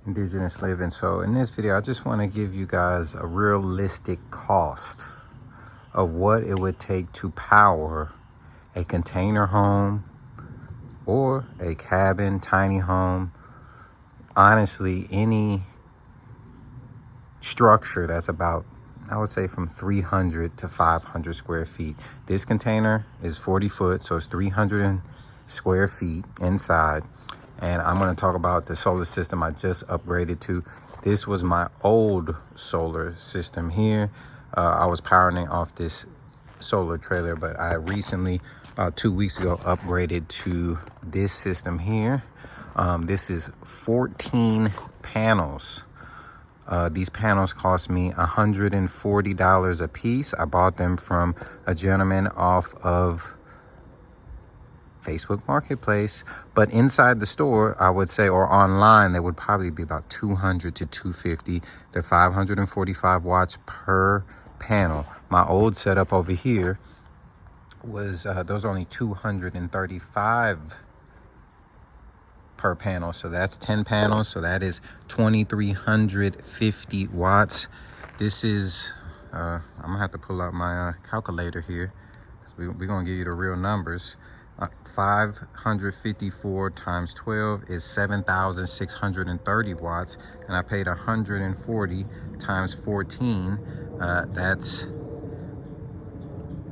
indigenous living. So in this video, I just want to give you guys a realistic cost of what it would take to power a container home or a cabin, tiny home. Honestly, any structure that's about, I would say, from 300 to 500 square feet. This container is 40 foot, so it's 300 square feet inside. And I'm going to talk about the solar system I just upgraded to. This was my old solar system here. I was powering off this solar trailer, but I recently, about 2 weeks ago, upgraded to this system here. This is 14 panels. These panels cost me $140 a piece. I bought them from a gentleman off of Facebook Marketplace, but inside the store, I would say, or online, they would probably be about 200 to 250. They're 545 watts per panel. My old setup over here was those are only 235 per panel, so that's 10 panels, so that is 2350 watts. This is I'm gonna have to pull out my calculator here. We're gonna give you the real numbers. 554 times 12 is 7,630 watts, and I paid 140 times 14. That's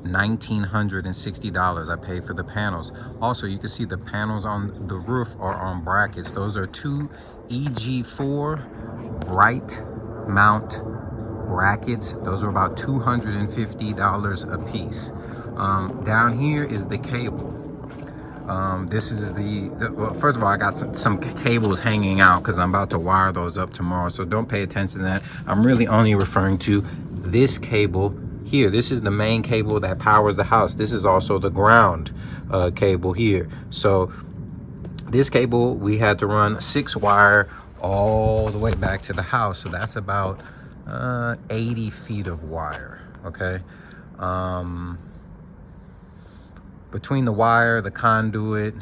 $1,960 I paid for the panels. Also, you can see the panels on the roof are on brackets. Those are two EG4 bright mount brackets. Those are about $250 a piece. Down here is the cable. This is well, first of all, I got some cables hanging out because I'm about to wire those up tomorrow, so don't pay attention to that. I'm really only referring to this cable here. This is the main cable that powers the house. This is also the ground cable here. So this cable, we had to run 6 wire all the way back to the house, so that's about 80 feet of wire. Okay. Between the wire, the conduit,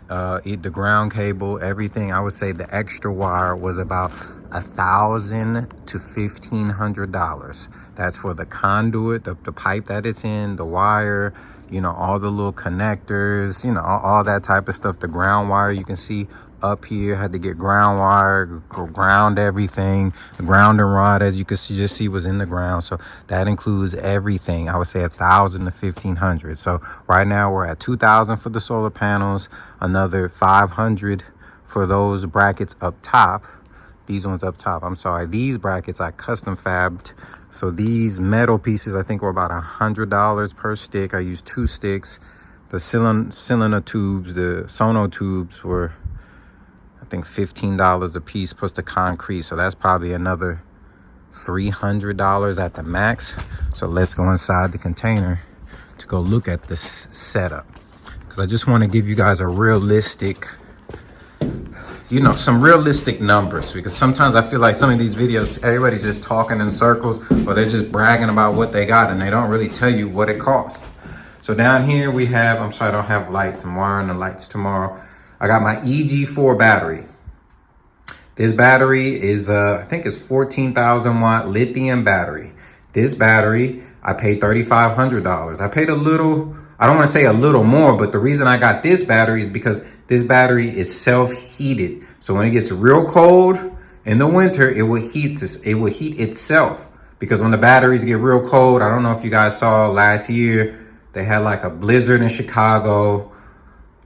the ground cable, everything, I would say the extra wire was about $1,000 to $1,500. That's for the conduit, the pipe that it's in, the wire, you know, all the little connectors, you know, all that type of stuff. The ground wire, you can see up here, had to get ground wire, ground everything. The grounding rod, as you can see, just see, was in the ground. So that includes everything. I would say $1,000 to $1,500. So right now we're at $2,000 for the solar panels, another $500 for those brackets up top. These ones up top, I'm sorry, these brackets I custom fabbed. So these metal pieces, I think, were about $100 per stick. I used 2 sticks. The cylinder tubes, the sono tubes were, I think, $15 a piece, plus the concrete. So that's probably another $300 at the max. So let's go inside the container to go look at this setup, because I just want to give you guys a realistic, you know, some realistic numbers, because sometimes I feel like some of these videos, everybody's just talking in circles, or they're just bragging about what they got and they don't really tell you what it costs. So down here we have, I'm sorry I don't have lights, I'm wiring the lights tomorrow. I got my EG4 battery. This battery is, I think it's 14,000 watt lithium battery. This battery, I paid $3,500. I paid a little, I don't want to say a little more, but the reason I got this battery is because this battery is self-heated. So when it gets real cold in the winter, it will heat itself. Because when the batteries get real cold, I don't know if you guys saw last year, they had like a blizzard in Chicago.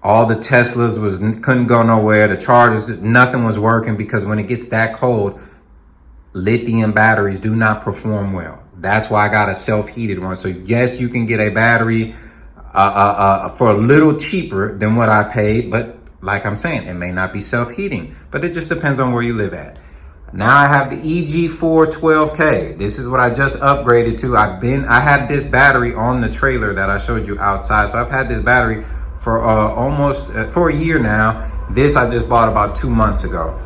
All the Teslas couldn't go nowhere. The chargers, nothing was working, because when it gets that cold, lithium batteries do not perform well. That's why I got a self-heated one. So yes, you can get a battery for a little cheaper than what I paid, but like I'm saying, it may not be self-heating, but it just depends on where you live at. Now I have the EG4 12K. This is what I just upgraded to. I had this battery on the trailer that I showed you outside. So I've had this battery for almost for a year now. This I just bought about 2 months ago,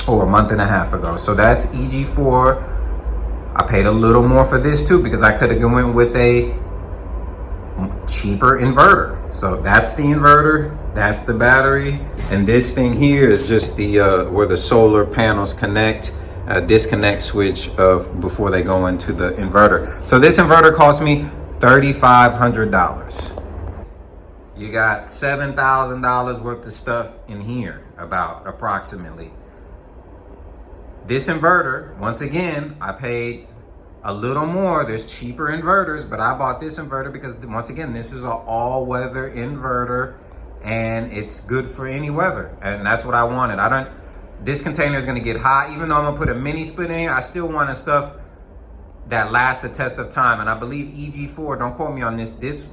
or a month and a half ago. So that's EG4. I paid a little more for this too, because I could have went with a cheaper inverter. So that's the inverter. That's the battery, and this thing here is just the where the solar panels connect, disconnect switch of before they go into the inverter. So this inverter cost me $3,500. You got $7,000 worth of stuff in here, about approximately. This inverter, once again, I paid a little more. There's cheaper inverters, but I bought this inverter because, once again, this is an all-weather inverter, and it's good for any weather, and that's what I wanted. This container is going to get hot. Even though I'm going to put a mini split in here, I still wanted stuff that lasts the test of time, and I believe EG4, don't quote me on this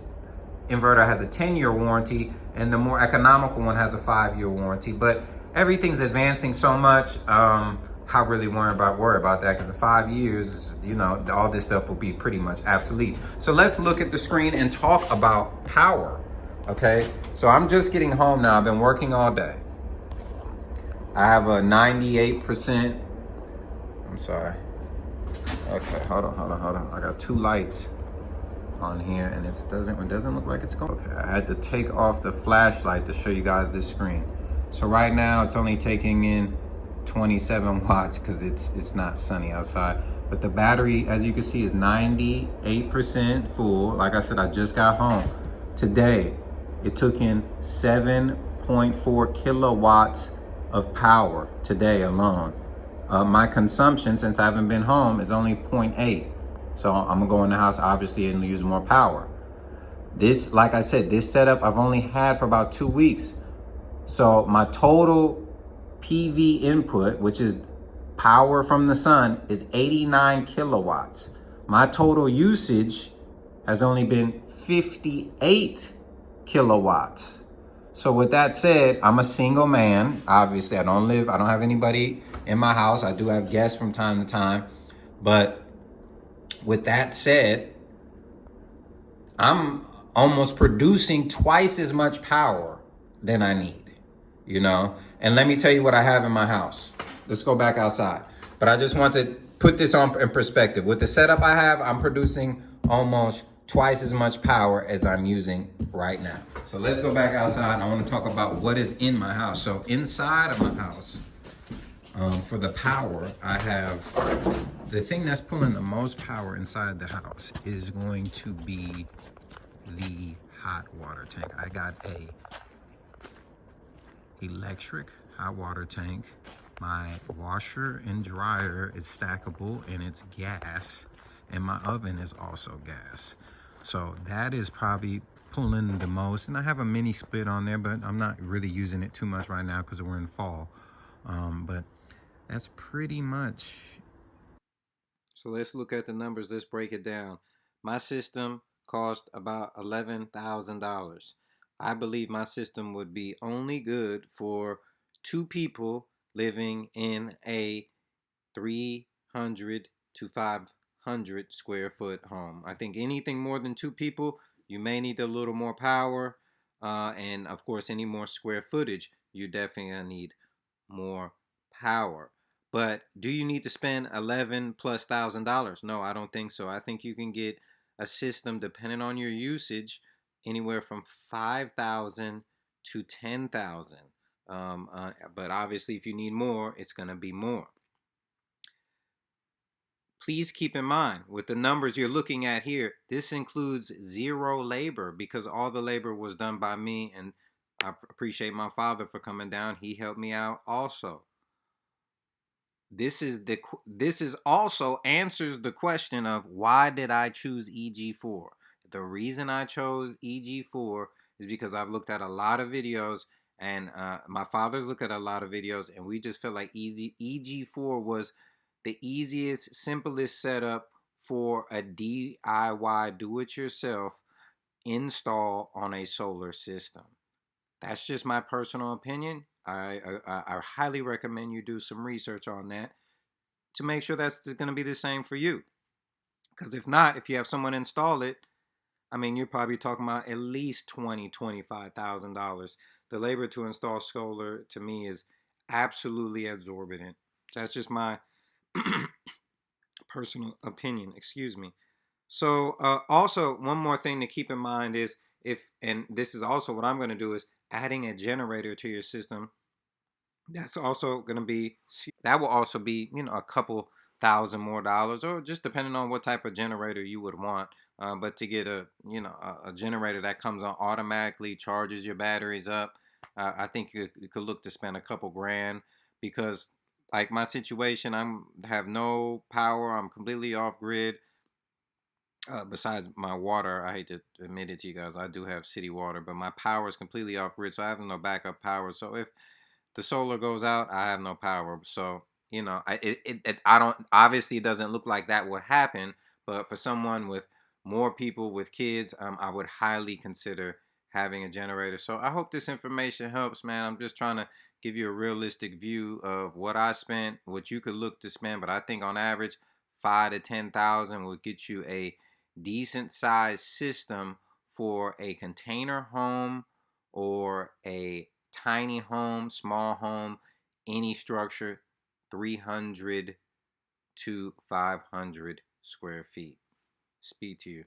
inverter has a 10-year warranty, and the more economical one has a 5-year warranty. But everything's advancing so much, I really worry about that, because in 5 years, you know, all this stuff will be pretty much obsolete. So let's look at the screen and talk about power. Okay, so I'm just getting home now. I've been working all day. I have a 98%. I'm sorry. Okay, hold on. I got two lights on here, and it doesn't look like it's going. Okay, I had to take off the flashlight to show you guys this screen. So right now it's only taking in 27 watts because it's not sunny outside. But the battery, as you can see, is 98% full. Like I said, I just got home. Today, it took in 7.4 kilowatts of power today alone. My consumption, since I haven't been home, is only 0.8. So I'm gonna go in the house, obviously, and use more power. This, like I said, this setup I've only had for about 2 weeks. So my total PV input, which is power from the sun, is 89 kilowatts. My total usage has only been 58 kilowatts. So with that said, I'm a single man. Obviously, I don't have anybody in my house. I do have guests from time to time. But with that said, I'm almost producing twice as much power than I need, you know? And let me tell you what I have in my house. Let's go back outside. But I just want to put this on in perspective. With the setup I have, I'm producing almost twice as much power as I'm using right now. So let's go back outside. I want to talk about what is in my house. So inside of my house, for the power, I have the thing that's pulling the most power inside the house is going to be the hot water tank. I got a electric hot water tank. My washer and dryer is stackable and it's gas, and my oven is also gas. So that is probably pulling the most. And I have a mini split on there, but I'm not really using it too much right now because we're in fall. But that's pretty much. So let's look at the numbers. Let's break it down. My system cost about $11,000. I believe my system would be only good for 2 people living in a 300 to 500 square foot home. I think anything more than 2 people, you may need a little more power. And of course, any more square footage, you definitely need more power. But do you need to spend $11,000+? No, I don't think so. I think you can get a system, depending on your usage, anywhere from 5,000 to 10,000. But obviously, if you need more, it's going to be more. Please keep in mind, with the numbers you're looking at here, this includes 0 labor, because all the labor was done by me, and I appreciate my father for coming down. He helped me out also. This is also answers the question of why did I choose EG4? The reason I chose EG4 is because I've looked at a lot of videos, and my father's looked at a lot of videos, and we just felt like EG4 was the easiest, simplest setup for a DIY, do-it-yourself install on a solar system. That's just my personal opinion. I highly recommend you do some research on that to make sure that's going to be the same for you. Because if not, if you have someone install it, I mean, you're probably talking about at least $25,000. The labor to install solar, to me, is absolutely exorbitant. That's just my personal opinion. Excuse me. So also, one more thing to keep in mind is, and this is also what I'm going to do, is adding a generator to your system, that's also going to be, that will also be, a couple thousand more dollars, or just depending on what type of generator you would want. But to get a generator that comes on automatically, charges your batteries up, I think you could look to spend a couple grand, because like my situation, I'm have no power. I'm completely off grid. Besides my water, I hate to admit it to you guys, I do have city water, but my power is completely off grid, so I have no backup power. So if the solar goes out, I have no power. So I don't, obviously it doesn't look like that would happen, but for someone with more people with kids, I would highly consider having a generator. So I hope this information helps, man. I'm just trying to give you a realistic view of what I spent, what you could look to spend, but I think on average, 5 to 10,000 will get you a decent sized system for a container home or a tiny home, small home, any structure, 300 to 500 square feet. Speed to you.